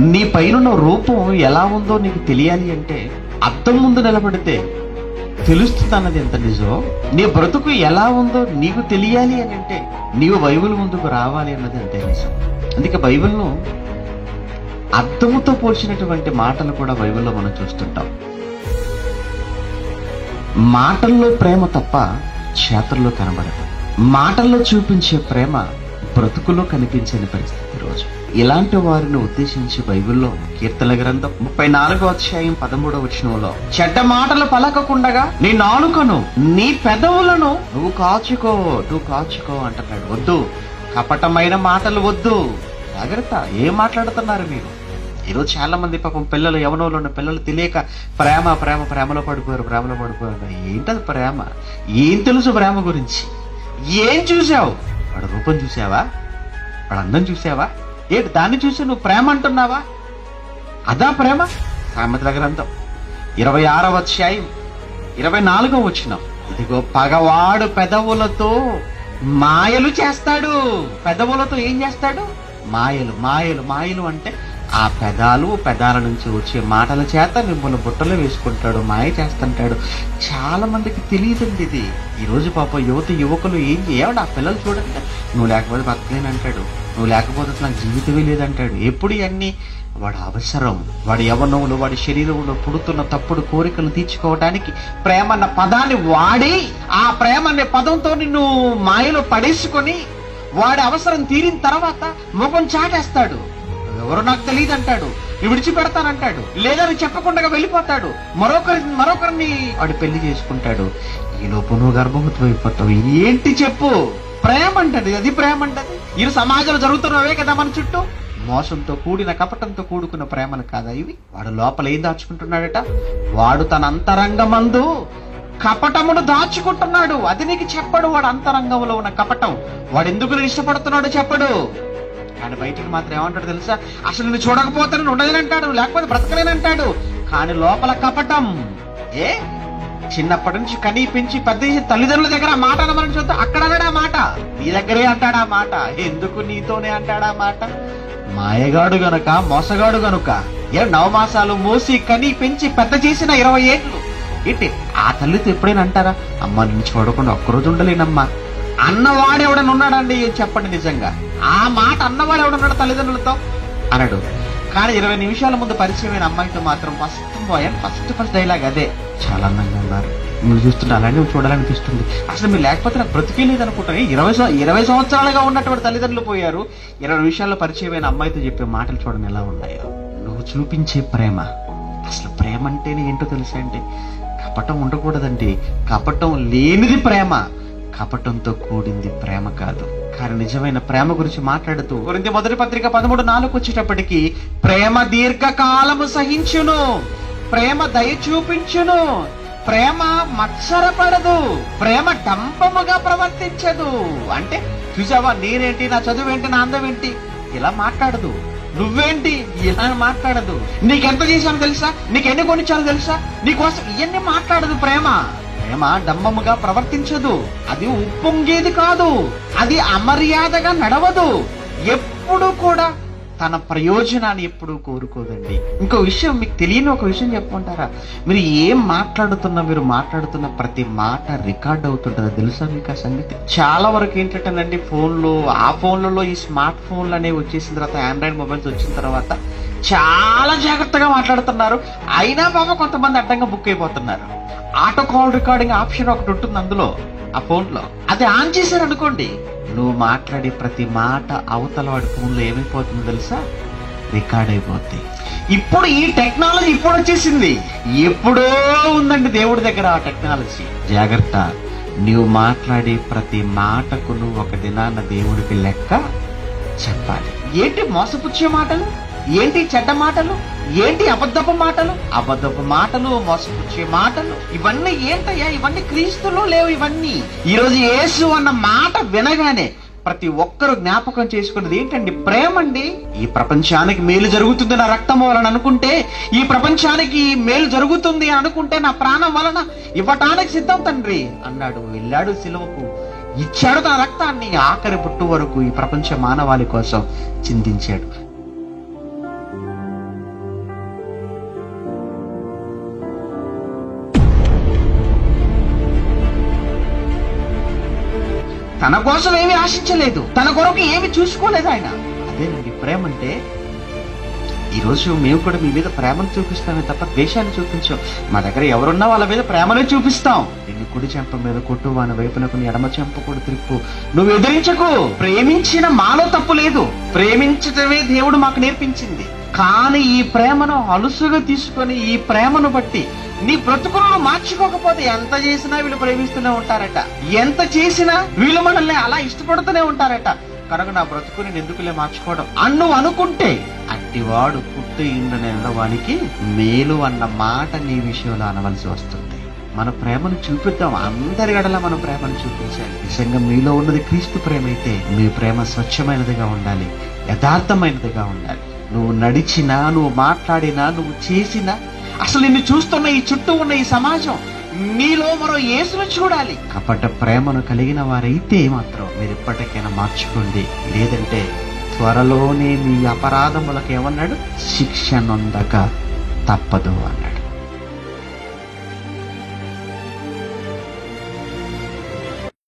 నీ పైన రూపం ఎలా ఉందో నీకు తెలియాలి అంటే అద్దం ముందు నిలబడితే తెలుస్తుంది అన్నది ఎంత నిజం. నీ బ్రతుకు ఎలా ఉందో నీకు తెలియాలి అని అంటే నీవు బైబిల్ ముందుకు రావాలి అన్నది అంతే నిజం. అందుకే బైబిల్ను అద్దముతో పోల్చినటువంటి మాటలు కూడా బైబిల్లో మనం చూస్తుంటాం. మాటల్లో ప్రేమ తప్ప చేతల్లో కనబడదు. మాటల్లో చూపించే ప్రేమ బ్రతుకులో కనిపించని పరిస్థితి రోజు. ఇలాంటి వారిని ఉద్దేశించి బైబిల్లో కీర్తన గ్రంథం 34వ అధ్యాయం 13వ వచనంలో చెడ్డ మాటలు పలకకుండగా నీ నాలుకను నీ పెదవులను నువ్వు కాచుకో అంటున్నాడు. వద్దు, కపటమైన మాటలు వద్దు, జాగ్రత్త. ఏం మాట్లాడుతున్నారు మీరు? ఈరోజు చాలా మంది పాపం పిల్లలు, యవనంలో ఉన్న పిల్లలు తెలియక ప్రేమలో పడిపోయారు. ఏంటది ప్రేమ? ఏం తెలుసు ప్రేమ గురించి? ఏం చూసావు? వాడు రూపం చూసావా? వాడు అందం చూసావా? ఏంటి దాన్ని చూసి నువ్వు ప్రేమ అంటున్నావా? అదా ప్రేమ? సామెతల గ్రంథం 26వ అధ్యాయం 24వ వచనం, ఇదిగో పగవాడు పెదవులతో మాయలు చేస్తాడు. పెదవులతో ఏం చేస్తాడు? మాయలు అంటే ఆ పెదాల నుంచి వచ్చే మాటల చేత మిమ్మల్ని బుట్టలో వేసుకుంటాడు, మాయ చేస్తుంటాడు. చాలా మందికి తెలియదండి ఇది. ఈరోజు పాప యువకులు ఏం చేయవు. ఆ పిల్లలు చూడండి, నువ్వు లేకపోతే బతకలేనంటాడు, నువ్వు లేకపోతే నాకు జీవితమే లేదంటాడు. ఎప్పుడు ఇవన్నీ వాడి అవసరం, వాడి యవ్వనంలో, వాడి శరీరంలో పుడుతున్న తప్పుడు కోరికలు తీర్చుకోవడానికి ప్రేమ అన్న పదాన్ని వాడి, ఆ ప్రేమ అనే పదంతో నిన్ను మాయలో పడేసుకొని వాడి అవసరం తీరిన తర్వాత ముఖం చాటేస్తాడు. ఎవరు నాకు తెలియదు అంటాడు, విడిచిపెడతానంటాడు, లేదా చెప్పకుండా వెళ్ళిపోతాడు. మరొకరిని వాడు పెళ్లి చేసుకుంటాడు. ఈ లోపు నువ్వు గర్భవతి అయిపోతావు. ఏంటి చెప్పు? ప్రేమ అంటది, అది ప్రేమ అంటది. ఈ సమాజంలో జరుగుతున్నవే కదా మన చుట్టూ. మోసంతో కూడిన, కపటంతో కూడుకున్న ప్రేమలు కాదా ఇవి? వాడు లోపల ఏం దాచుకుంటున్నాడట? వాడు తన అంతరంగమందు కపటమును దాచుకుంటున్నాడు. అది నీకు చెప్పడు. వాడు అంతరంగంలో ఉన్న కపటం వాడు ఎందుకు ఇష్టపడుతున్నాడో చెప్పడు. కానీ బయటికి మాత్రం ఏమంటాడు తెలుసా? అసలు నువ్వు చూడకపోతే నేను ఉండలేనంటాడు, లేకపోతే బ్రతకలేనంటాడు. కానీ లోపల కపటం. చిన్నప్పటి నుంచి కనిపించి పెద్ద తల్లిదండ్రుల దగ్గర ఆ మాట అనమని చూద్దాం, అక్కడ అన్నాడు ఆ మాట, నీ దగ్గరే అంటాడా మాట. ఎందుకు నీతోనే అంటాడా మాట? మాయగాడు గనుక, మోసగాడు గనుక. నవమాసాలు మోసి కని పెంచి పెద్ద చేసిన 20 ఏళ్ళు ఏంటి? ఆ తల్లితో ఎప్పుడైనా అంటారా, అమ్మ నిన్ను చూడకుండా ఒక్కరోజు ఉండలేనమ్మా అన్నవాడు ఎవడన్నా ఉన్నాడండి? చెప్పండి నిజంగా. ఆ మాట అన్నవాడు ఎవడున్నాడు తల్లిదండ్రులతో? అనడు. కానీ 20 నిమిషాల ముందు పరిచయమైన అమ్మాయితో మాత్రం ఫస్ట్ డైలాగ్ అదే, చాలా అందంగా ఉన్నారు, మీరు చూస్తుంటే అలానే చూడాలనిపిస్తుంది, అసలు మీరు లేకపోతే నాకు బ్రతికే లేదనుకుంటాను. 20 సంవత్సరాలుగా ఉన్నటువంటి తల్లిదండ్రులు పోయారు. 20 నిమిషాల్లో పరిచయమైన అమ్మాయితో చెప్పే మాటలు చూడండి ఎలా ఉన్నాయో. నువ్వు చూపించే ప్రేమ, అసలు ప్రేమ అంటేనే ఏంటో తెలుసా అండి? కపటం ఉండకూడదండి. కపటం లేనిది ప్రేమ, కపటంతో కూడింది ప్రేమ కాదు. కానీ నిజమైన ప్రేమ గురించి మాట్లాడుతూ కొరింథీ మొదటి పత్రిక 13:4 వచ్చేటప్పటికి, ప్రేమ దీర్ఘకాలము సహించును, ప్రేమ దయ చూపించును, ప్రేమ మత్సరపడదు, ప్రేమ డంపముగా ప్రవర్తించదు. అంటే చూసావా, నేనేంటి, నా చదువేంటి, నా అందం ఏంటి ఇలా మాట్లాడదు. నువ్వేంటి ఇలా మాట్లాడదు. నీకెంత చేశాను తెలుసా, నీకెన్ని కొనిచ్చాను తెలుసా, నీకోసం ఇవన్నీ మాట్లాడదు. ప్రేమ డంబముగా ప్రవర్తించదు, అది ఉప్పొంగేది కాదు, అది అమర్యాదగా నడవదు, ఎప్పుడు కూడా తన ప్రయోజనాన్ని ఎప్పుడూ కోరుకోదండి. ఇంకో విషయం మీకు తెలియని ఒక విషయం చెప్పుకుంటారా? మీరు ఏం మాట్లాడుతున్నా, మీరు మాట్లాడుతున్న ప్రతి మాట రికార్డ్ అవుతుంటుంది. తెలుసా మీకు ఆ సంగతి? చాలా వరకు ఏంటంటేనండి, ఫోన్లలో ఈ స్మార్ట్ ఫోన్లు అనేవి వచ్చేసిన తర్వాత, ఆండ్రాయిడ్ మొబైల్స్ వచ్చిన తర్వాత చాలా జాగ్రత్తగా మాట్లాడుతున్నారు. అయినా బాబా కొంతమంది అడ్డంగా బుక్ అయిపోతున్నారు. ఆటో కాల్ రికార్డింగ్ ఆప్షన్ ఒకటి ఉంటుంది అందులో, ఆ ఫోన్లో. అది ఆన్ చేశారు అనుకోండి, నువ్వు మాట్లాడే ప్రతి మాట అవతల వాడి ఫోన్లో ఏమైపోతుందో తెలుసా? రికార్డ్ అయిపోద్ది. ఇప్పుడు ఈ టెక్నాలజీ ఇప్పుడు వచ్చేసింది, ఎప్పుడో ఉందండి దేవుడి దగ్గర ఆ టెక్నాలజీ. జాగ్రత్త, నువ్వు మాట్లాడే ప్రతి మాటకు నువ్వు ఒక దినాన్న దేవుడికి లెక్క చెప్పాలి. ఏంటి మోసపుచ్చే మాటలు, ఏంటి చెడ్డ మాటలు, ఏంటి అబద్ధపు మాటలు, మోసపుచ్చే మాటలు, ఇవన్నీ ఏంటయ్యా? ఇవన్నీ క్రీస్తులో లేవు. ఇవన్నీ ఈరోజు యేసు అన్న మాట వినగానే ప్రతి ఒక్కరూ జ్ఞాపకం చేసుకున్నది ఏంటండి? ప్రేమ అండి. ఈ ప్రపంచానికి మేలు జరుగుతుంది నా రక్తం వలన అనుకుంటే, ఈ ప్రపంచానికి మేలు జరుగుతుంది అనుకుంటే నా ప్రాణం వలన ఇవ్వటానికి సిద్ధం తండ్రి అన్నాడు. వెళ్ళాడు సిలువకు, ఇచ్చాడు తన రక్తాన్ని, ఆఖరి పుట్టు వరకు ఈ ప్రపంచ మానవాళి కోసం చిందించాడు. తన కోసం ఏమి ఆశించలేదు, తన కొరకు ఏమి చూసుకోలేదు ఆయన. అదేనండి ప్రేమ అంటే. ఈ రోజు మేము కూడా మీ మీద ప్రేమను చూపిస్తామే తప్ప ద్వేషాన్ని చూపించాం. మా దగ్గర ఎవరున్నా వాళ్ళ మీద ప్రేమనే చూపిస్తాం. నిన్ను కుడి చెంప మీద కొట్టు, వాని వైపునకు నీ ఎడమ చెంప కూడా త్రిప్పు. నువ్వు ఎదిరించకు. ప్రేమించిన మాలో తప్పు లేదు, ప్రేమించటమే దేవుడు మాకు నేర్పించింది. కానీ ఈ ప్రేమను అలుసుగా తీసుకొని, ఈ ప్రేమను బట్టి నీ బ్రతుకులను మార్చుకోకపోతే ఎంత చేసినా వీళ్ళు ప్రేమిస్తూనే ఉంటారట, ఎంత చేసినా వీళ్ళు మనల్ని అలా ఇష్టపడుతూనే ఉంటారట. కనుక నా బ్రతుకుని ఎందుకులే మార్చుకోవడం అని నువ్వు అనుకుంటే, అట్టివాడు పుట్టు ఇండ్రని వానికి మేలు అన్న మాట నీ విషయంలో అనవలసి వస్తుంది. మన ప్రేమను చూపిద్దాం, అందరి గడలా మనం ప్రేమను చూపించాలి. నిజంగా మీలో ఉన్నది క్రీస్తు ప్రేమ అయితే మీ ప్రేమ స్వచ్ఛమైనదిగా ఉండాలి, యథార్థమైనదిగా ఉండాలి. నువ్వు నడిచినా, నువ్వు మాట్లాడినా, నువ్వు చేసినా, అసలు నిన్ను చూస్తున్న ఈ చుట్టూ ఉన్న ఈ సమాజం నీలో మరో యేసును చూడాలి. కపట ప్రేమను కలిగిన వారైతే మాత్రం మీరు ఇప్పటికైనా మార్చుకోండి, లేదంటే త్వరలోనే మీ అపరాధములకు ఏమన్నాడు, శిక్ష నొందక తప్పదు అన్నాడు.